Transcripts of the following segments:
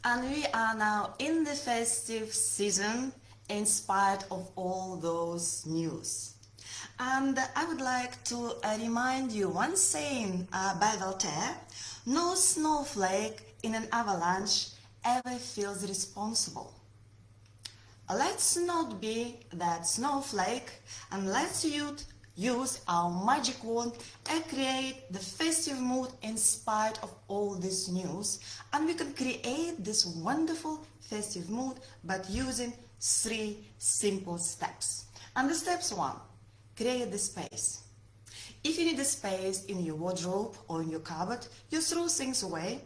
And we are now in the festive season in spite of all those news. And I would like to remind you one saying by Voltaire: no snowflake in an avalanche ever feels responsible. Let's not be that snowflake, and let's use our magic wand and create the festive mood in spite of all this news. And we can create this wonderful festive mood by using 3 simple steps. And the steps 1, create the space. If you need a space in your wardrobe or in your cupboard, you throw things away,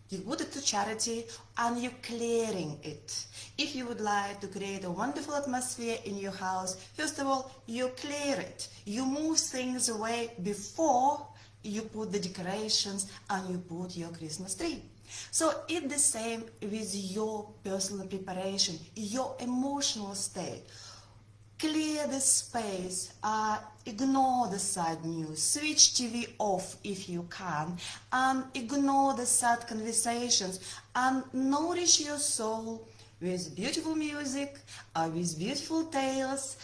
you put it to charity, and you're clearing it. If you would like to create a wonderful atmosphere in your house, first of all, you clear it. You move things away before you put the decorations and you put your Christmas tree. So it's the same with your personal preparation, your emotional state. Clear the space, ignore the sad news, switch TV off if you can, and ignore the sad conversations, and nourish your soul with beautiful music, with beautiful tales,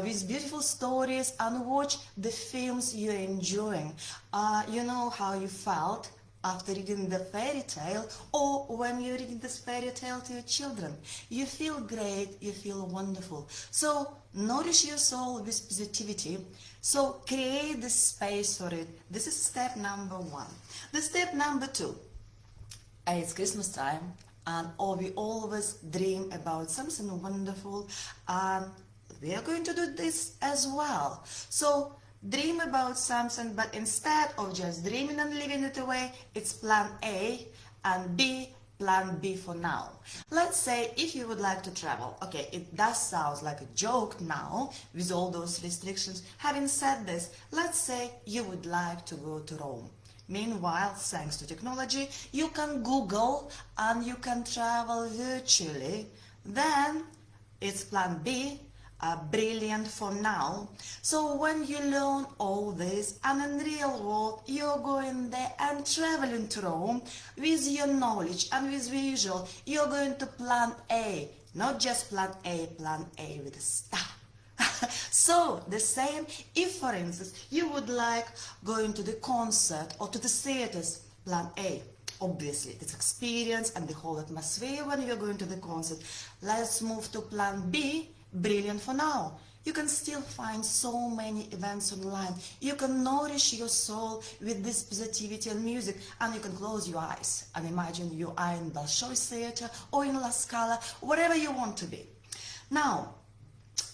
with beautiful stories, and watch the films you're enjoying. You know how you felt after reading the fairy tale, or when you're reading this fairy tale to your children. You feel great, you feel wonderful. So nourish your soul with positivity. So create the space for it. This is step number 1. The step number 2, it's Christmas time, and we always dream about something wonderful, and we are going to do this as well. So dream about something, but instead of just dreaming and leaving it away, it's plan A, and B, plan B for now. Let's say if you would like to travel. Okay, it does sound like a joke now with all those restrictions. Having said this, let's say you would like to go to Rome. Meanwhile, thanks to technology, you can Google and you can travel virtually. Then it's plan B, brilliant for now. So when you learn all this, and in real world you're going there and traveling to Rome with your knowledge and with visual, you're going to plan A, not just plan A with a star. So the same, if for instance you would like going to the concert or to the theaters, plan A. Obviously, it's experience and the whole atmosphere when you're going to the concert. Let's move to plan B, brilliant for now. You can still find so many events online. You can nourish your soul with this positivity and music, and you can close your eyes and imagine you are in Bolshoi Theater or in La Scala, wherever you want to be. Now,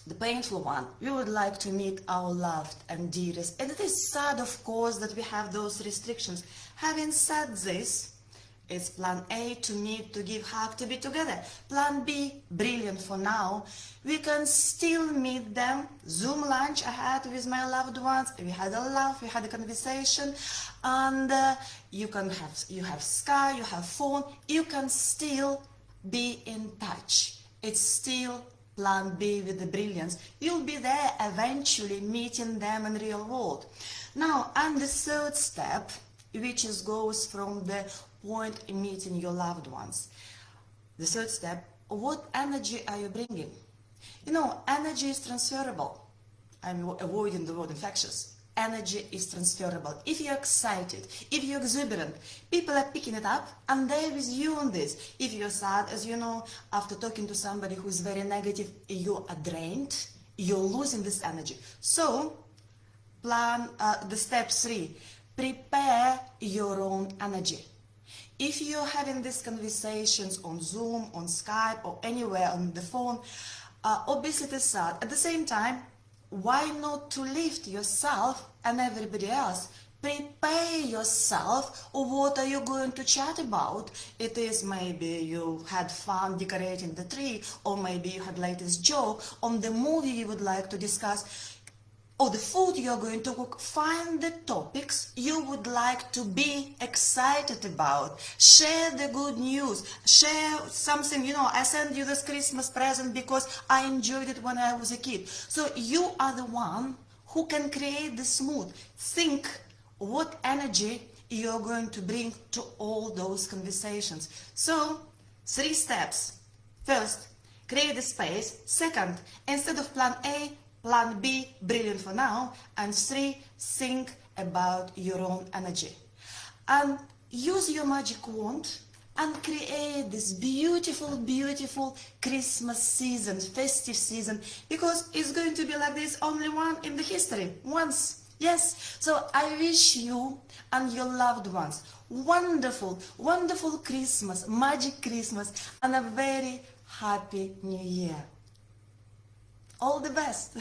the painful one, we would like to meet our loved and dearest, and it is sad, of course, that we have those restrictions. Having said this, it's plan A, to meet, to give, hug, to be together. Plan B, brilliant for now. We can still meet them. Zoom lunch I had with my loved ones. We had a laugh, we had a conversation, and you have Skype, you have phone. You can still be in touch. It's still plan B with the brilliance. You'll be there eventually meeting them in real world. Now, and the third step, which goes from the point in meeting your loved ones. The third step, what energy are you bringing? You know, energy is transferable. I'm avoiding the word infectious. Energy is transferable. If you're excited, if you're exuberant, people are picking it up and they're with you on this. If you're sad, as you know, after talking to somebody who's very negative, you are drained, you're losing this energy. So, plan the step 3, prepare your own energy. If you're having these conversations on Zoom, on Skype, or anywhere on the phone, obviously it is sad. At the same time, why not to lift yourself and everybody else? Prepare yourself. What are you going to chat about? It is maybe you had fun decorating the tree, or maybe you had latest joke on the movie you would like to discuss, or the food you're going to cook. Find the topics you would like to be excited about. Share the good news. Share something, you know, I sent you this Christmas present because I enjoyed it when I was a kid. So you are the one who can create this mood. Think what energy you're going to bring to all those conversations. So 3 steps. First, create a space. Second, instead of plan A, plan B, brilliant for now. And 3, think about your own energy. And use your magic wand and create this beautiful, beautiful Christmas season, festive season, because it's going to be like this only one in the history, once. Yes, so I wish you and your loved ones wonderful, wonderful Christmas, magic Christmas, and a very happy New Year. All the best.